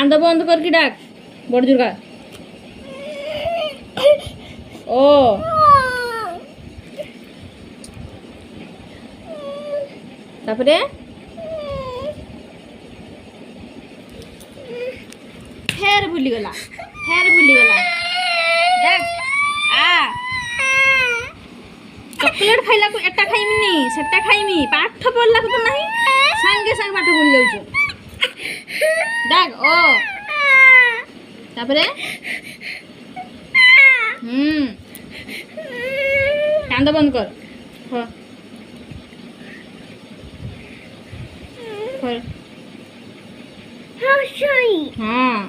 कांद बंद करके डाक बड़ दुर्गा ओ तापरे फेर भूलीगला देख आ चॉकलेट खाइला को एटा खाइमिनी सेटा खाइमी पाठ पढ़ला को तो नहीं संगे संगे पाठ भूल जाउछु देख ओ तापरे कांद बंद कर हाँ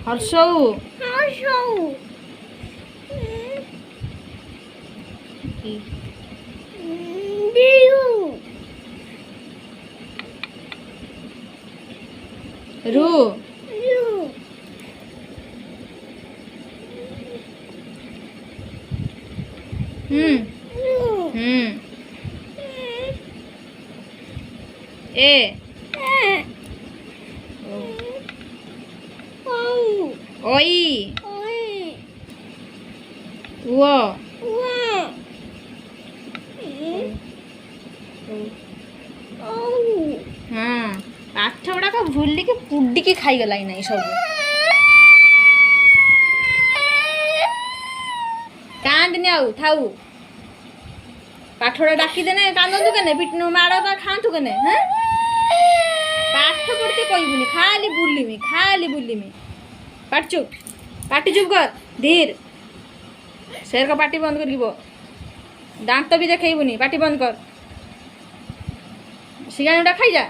हर्षौ रू ए ओई वो हाँ पाठ गुड़ाक भूलिकी पुडिकी खाईगला ना सब कांदनी आउ थाऊ पाठड़ा डाकीदेने कांदतु केने पिट माड़ खातु केने हाँ पाठ पढ़ते कहबुनि खाली बुलिमी पाट चुप कर धीर शेर का पाटी बंद कर दांत भी देखबुनि पाटी बंद कर सिगानी खाई जा।